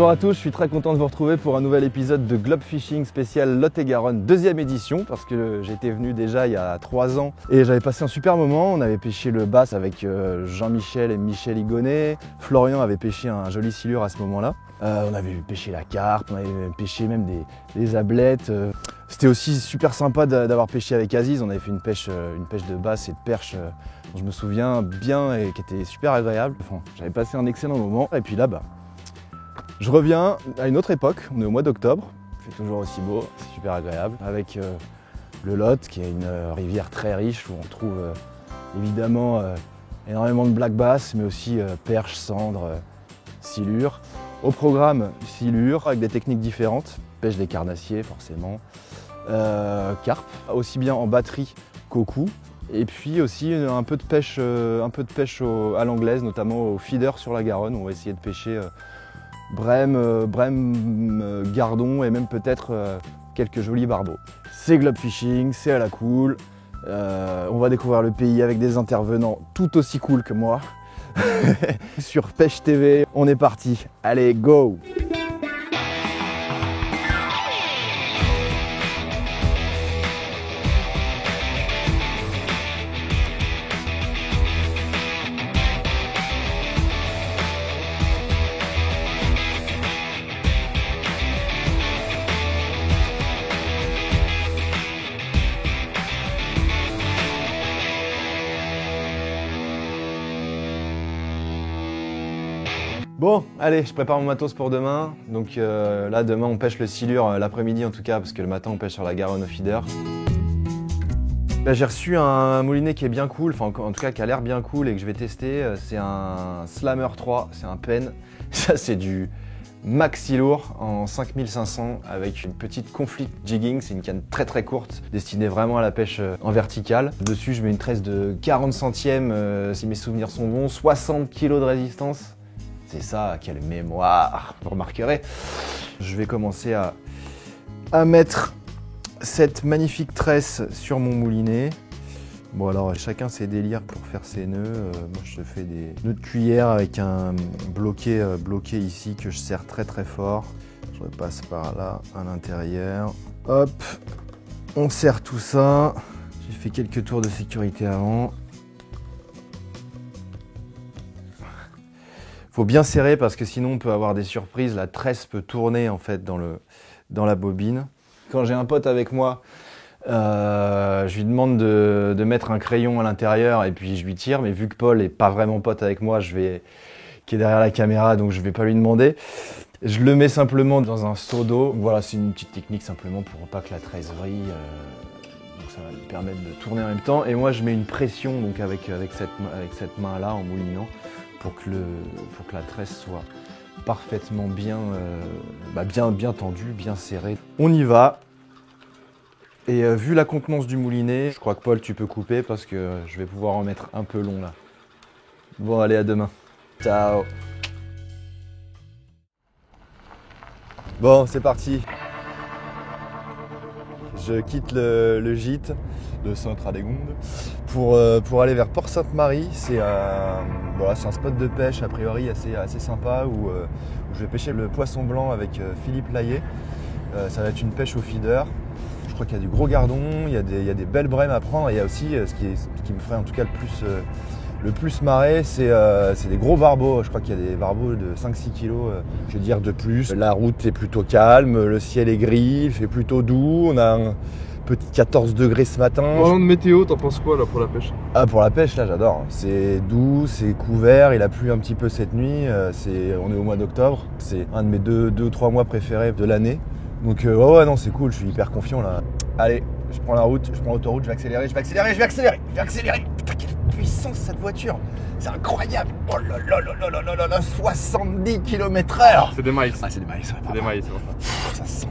Bonjour à tous, je suis très content de vous retrouver pour un nouvel épisode de Globe Fishing spécial Lot-et-Garonne, deuxième édition, parce que j'étais venu déjà il y a 3 ans et j'avais passé un super moment. On avait pêché le bass avec Jean-Michel et Michel Higonnet. Florian avait pêché un joli silure à ce moment-là. On avait pêché la carpe, on avait pêché même des ablettes. C'était aussi super sympa d'avoir pêché avec Aziz. On avait fait une pêche de basse et de perche dont je me souviens bien et qui était super agréable. Enfin, j'avais passé un excellent moment. Et puis là, je reviens à une autre époque. On est au mois d'octobre. Il fait toujours aussi beau, c'est super agréable. Avec le Lot, qui est une rivière très riche où on trouve évidemment énormément de black bass, mais aussi perches, cendres, silures. Au programme, silures avec des techniques différentes. Pêche des carnassiers forcément, carpe, aussi bien en batterie qu'au cou. Et puis aussi un peu de pêche à l'anglaise, notamment au feeder sur la Garonne. On va essayer de pêcher brème, gardon et même peut-être quelques jolis barbeaux. C'est Globe Fishing, c'est à la cool. On va découvrir le pays avec des intervenants tout aussi cool que moi. Sur Pêche TV, on est parti. Allez, go! Bon, allez, je prépare mon matos pour demain. Donc là, demain, on pêche le silure, l'après-midi en tout cas, parce que le matin, on pêche sur la Garonne au feeder. Là, j'ai reçu un moulinet qui est bien cool, enfin en tout cas qui a l'air bien cool et que je vais tester. C'est un Slammer 3, c'est un pen. Ça, c'est du maxi lourd en 5500 avec une petite conflict jigging. C'est une canne très très courte, destinée vraiment à la pêche en verticale. Dessus, je mets une tresse de 40 centièmes, si mes souvenirs sont bons, 60 kg de résistance. C'est ça, quelle mémoire, vous remarquerez. Je vais commencer à mettre cette magnifique tresse sur mon moulinet. Bon alors, chacun ses délires pour faire ses nœuds. Moi je fais des nœuds de cuillère avec un bloqué ici que je serre très très fort. Je repasse par là à l'intérieur. Hop, on serre tout ça. J'ai fait quelques tours de sécurité avant. Faut bien serrer parce que sinon on peut avoir des surprises. La tresse peut tourner en fait dans la bobine. Quand j'ai un pote avec moi, je lui demande de mettre un crayon à l'intérieur et puis je lui tire. Mais vu que Paul est pas vraiment pote avec moi, qui est derrière la caméra, donc je vais pas lui demander. Je le mets simplement dans un seau d'eau. Voilà, c'est une petite technique simplement pour pas que la tresse vrille. Donc ça va lui permettre de tourner en même temps. Et moi je mets une pression donc avec cette main là en moulinant. Pour que la tresse soit parfaitement bien tendue, bien serrée. On y va. Et vu la contenance du moulinet, je crois que Paul, tu peux couper parce que je vais pouvoir en mettre un peu long là. Bon, allez, à demain. Ciao. Bon, c'est parti. Je quitte le gîte de Sainte-Radegonde pour aller vers Port-Sainte-Marie. C'est un spot de pêche a priori assez sympa où je vais pêcher le poisson blanc avec Philippe Laillet. Ça va être une pêche au feeder. Je crois qu'il y a du gros gardon, il y a des belles brèmes à prendre. Et il y a aussi ce qui me ferait en tout cas le plus marrer, c'est des gros barbeaux. Je crois qu'il y a des barbeaux de 5-6 kg, je veux dire de plus. La route est plutôt calme, le ciel est gris, il fait plutôt doux. On a un petit 14 degrés ce matin. En parlant de météo, t'en penses quoi là pour la pêche? Ah, pour la pêche, là j'adore. C'est doux, c'est couvert, il a plu un petit peu cette nuit. On est au mois d'octobre, c'est un de mes 2 ou 3 mois préférés de l'année. Donc ouais non, c'est cool, je suis hyper confiant là. Allez, je prends la route, je prends l'autoroute, je vais accélérer. Putain, quelle puissance cette voiture, c'est incroyable. Oh là là là là là là, 70 km/h. C'est des miles. Ah, c'est des miles, C'est des miles, c'est bon. Ça sent.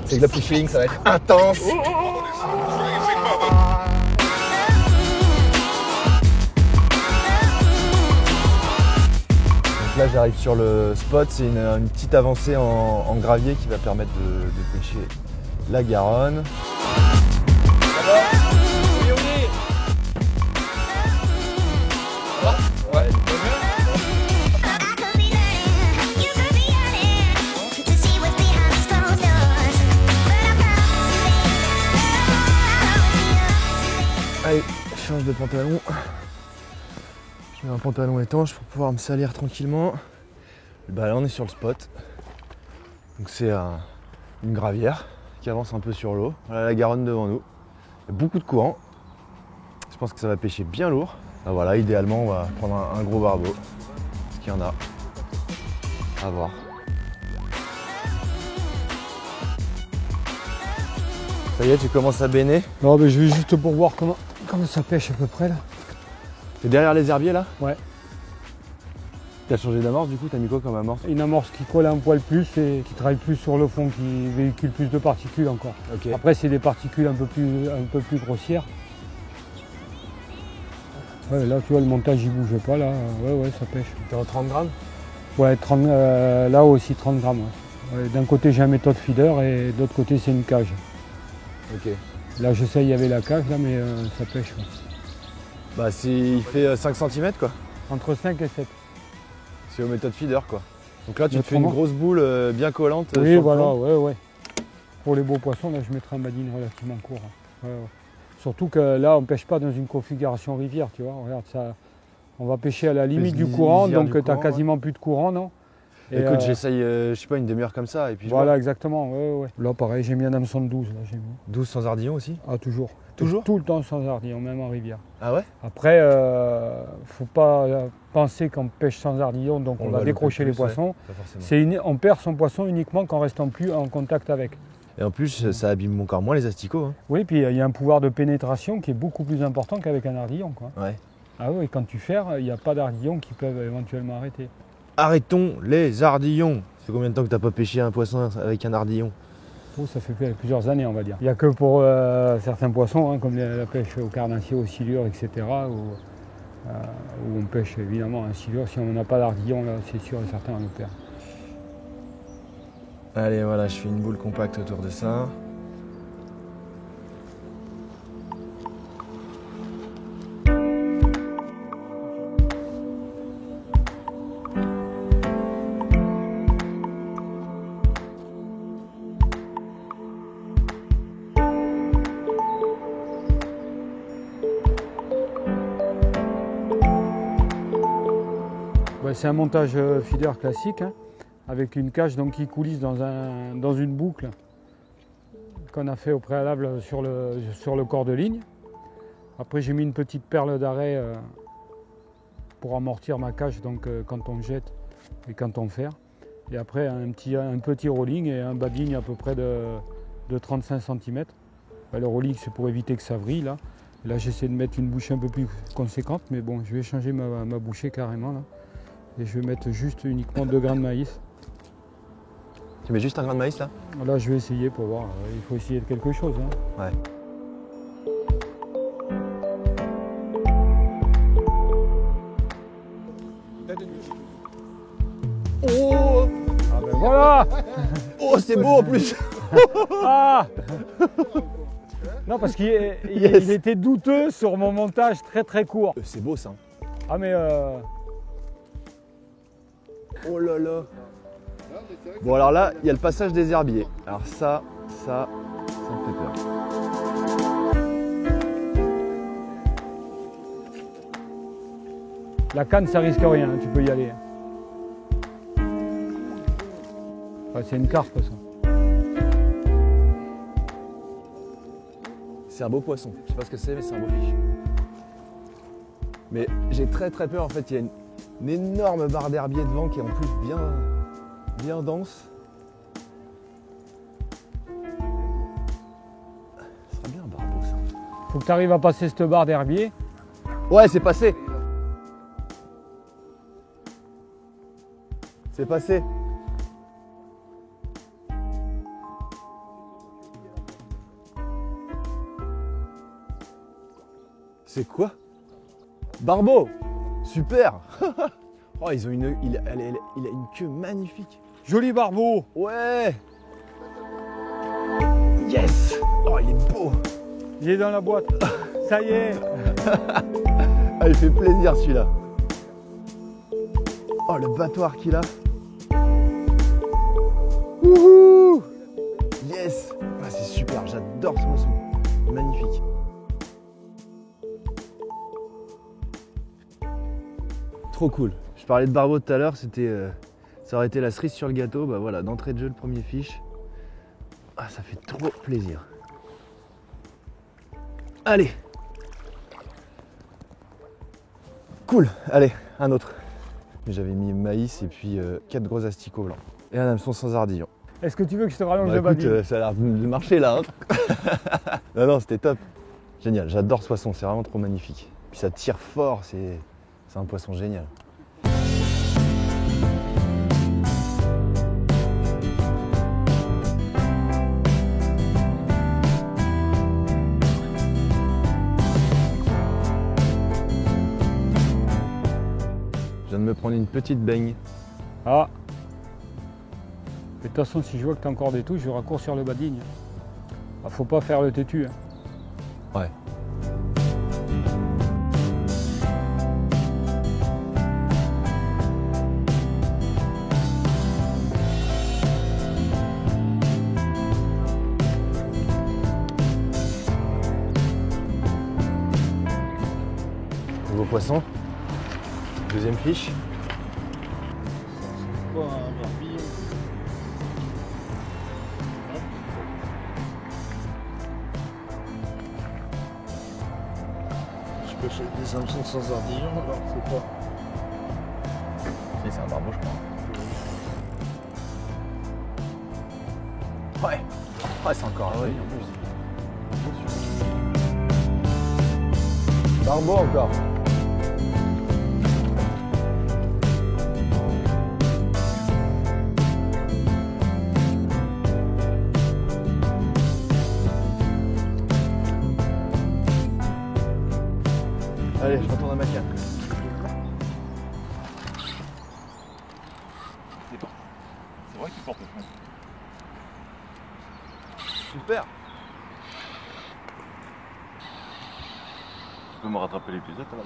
C'est Globe Fishing, ça va être intense. Donc là j'arrive sur le spot, c'est une petite avancée en gravier qui va permettre de pêcher la Garonne. Ouais. change de pantalon. Je mets un pantalon étanche pour pouvoir me salir tranquillement. Bah là on est sur le spot. Donc c'est une gravière qui avance un peu sur l'eau. Voilà la Garonne devant nous. Il y a beaucoup de courant. Je pense que ça va pêcher bien lourd. Ah voilà, idéalement on va prendre un gros barbeau. Est-ce qu'il y en a? À voir. Ça y est, tu commences à baigner? Non, mais je vais juste pour voir comment ça pêche à peu près là. T'es derrière les herbiers là? Ouais. T'as changé d'amorce du coup? T'as mis quoi comme amorce? Une amorce qui colle un poil plus et qui travaille plus sur le fond, qui véhicule plus de particules encore. Ok. Après, c'est des particules un peu plus grossières. Ouais, là, tu vois, le montage il bouge pas là. Ouais, ça pêche. T'es en 30 grammes? Ouais, 30, là aussi 30 grammes. Ouais. Ouais, d'un côté, j'ai un méthode feeder et de l'autre côté, c'est une cage. Ok. Là, je sais, il y avait la cage là, mais ça pêche. Ouais. Bah il fait 5 cm quoi. Entre 5 et 7. C'est aux méthodes feeder quoi. Donc là tu te fais Autrement. une grosse boule bien collante. Oui, sur le voilà, flanc. ouais. Pour les beaux poissons, là, je mettrai un badine relativement court. Ouais. Surtout que là, on ne pêche pas dans une configuration rivière, tu vois. Regarde ça. On va pêcher à la limite du courant, donc tu n'as quasiment plus de courant, non? Et écoute, j'essaye, je sais pas, une demi-heure comme ça et puis voilà, exactement, ouais. Là, pareil, j'ai mis un hameçon de 12, là, j'ai mis. 12 sans ardillon aussi? Ah, toujours. Toujours? Tout le temps sans ardillon, même en rivière. Ah ouais? Après, faut pas penser qu'on pêche sans ardillon, donc on va décrocher les poissons. Pas forcément. On perd son poisson uniquement qu'en restant plus en contact avec. Et en plus, ça abîme encore moins les asticots. Hein. Oui, puis il y a un pouvoir de pénétration qui est beaucoup plus important qu'avec un ardillon, quoi. Ouais. Ah oui, quand tu ferres, il n'y a pas d'ardillons qui peuvent éventuellement arrêter. Arrêtons les ardillons! Ça fait combien de temps que t'as pas pêché un poisson avec un ardillon? Oh, ça fait plusieurs années, on va dire. Il n'y a que pour certains poissons, hein, comme la pêche au carnassier, aux silures, etc., où on pêche évidemment un silure. Si on n'a pas d'ardillon, là, c'est sûr et certain, on le perd. Allez, voilà, je fais une boule compacte autour de ça. C'est un montage feeder classique, hein, avec une cage donc, qui coulisse dans une boucle qu'on a fait au préalable sur le corps de ligne. Après j'ai mis une petite perle d'arrêt pour amortir ma cage donc, quand on jette et quand on ferre. Et après un petit rolling et un bas de ligne à peu près de 35 cm. Le rolling c'est pour éviter que ça vrille là. Là j'essaie de mettre une bouchée un peu plus conséquente, mais bon je vais changer ma bouchée carrément là. Et je vais mettre juste uniquement 2 grains de maïs. Tu mets juste un grain de maïs là? Là je vais essayer pour voir, il faut essayer de quelque chose. Hein. Ouais. Oh! Ah ben voilà! Oh c'est beau en plus! Ah! Non parce qu'il il était douteux sur mon montage très court. C'est beau ça. Ah mais Oh là là. Bon alors là, il y a le passage des herbiers. Alors ça me fait peur. la canne ça risque rien, hein, tu peux y aller. Enfin, c'est une carpe ça. C'est un beau poisson. Je sais pas ce que c'est, mais c'est un beau fiche. Mais j'ai très peur en fait. Il y a une énorme barre d'herbier devant qui est en plus bien dense. Ça serait bien un barbeau ça. Faut que tu arrives à passer cette barre d'herbier. Ouais, c'est passé. C'est passé. C'est quoi? Barbeau! Super! Oh, il a une queue magnifique. Joli barbeau! Ouais! Yes! Oh, il est beau! Il est dans la boîte. Ça y est! Ah, il fait plaisir celui-là. Oh, le battoir qu'il a. Wouhou! Yes! Ah, c'est super, j'adore ce poisson. Magnifique. trop cool. Je parlais de barbeau tout à l'heure, c'était, ça aurait été la cerise sur le gâteau. Bah voilà, d'entrée de jeu le premier fiche. Ah, ça fait trop plaisir. Allez. Cool, allez, un autre. J'avais mis maïs et puis 4 gros asticots blancs. Et un hameçon sans ardillon. Est-ce que tu veux que je te rallonge Bah, le écoute, badine? ça a l'air de marcher là. Hein. Non, c'était top. Génial, j'adore ce poisson, c'est vraiment trop magnifique. Puis ça tire fort, c'est un poisson génial. Je viens de me prendre une petite baigne. Ah. De toute façon, si je vois que tu as encore des touches, je raccours sur le badigne. Ah, faut pas faire le têtu. Hein. Ouais. Nouveau poisson. Deuxième fiche. Quoi, un barbille? Je pêche avec des hameçons sans ardillon, alors c'est pas. Si, c'est un barbeau, je crois. Ouais. Ouais, c'est encore un joli en plus. Barbeau encore. Allez, je retourne à ma canne. C'est vrai qu'il porte le fond. Super. Tu peux me rattraper l'épisode là-bas?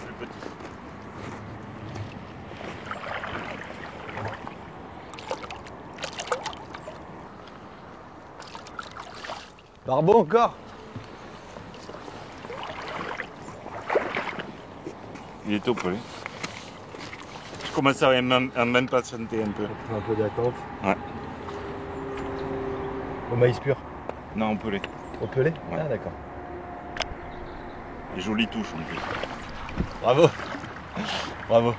Le plus petit. Barbeau encore. Il est au pelé. Je commence à m'impatienter un peu. Un peu d'attente. Ouais. Au maïs pur. Non, au pelé. Au pelé. Ouais. Ah d'accord. Et jolie touche en plus. Bravo. Bravo.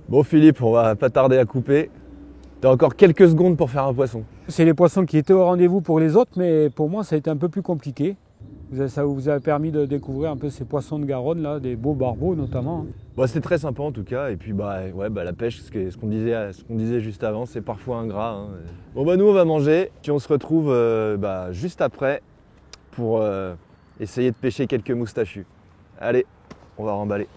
Bon Philippe, on va pas tarder à couper. T'as encore quelques secondes pour faire un poisson. C'est les poissons qui étaient au rendez-vous pour les autres, mais pour moi, ça a été un peu plus compliqué. Ça vous a permis de découvrir un peu ces poissons de Garonne, là, des beaux barbeaux notamment. Bon, c'était très sympa en tout cas. Et puis la pêche, ce qu'on disait juste avant, c'est parfois ingrat. Hein. Bon bah nous on va manger, puis on se retrouve juste après pour essayer de pêcher quelques moustachus. Allez, on va remballer.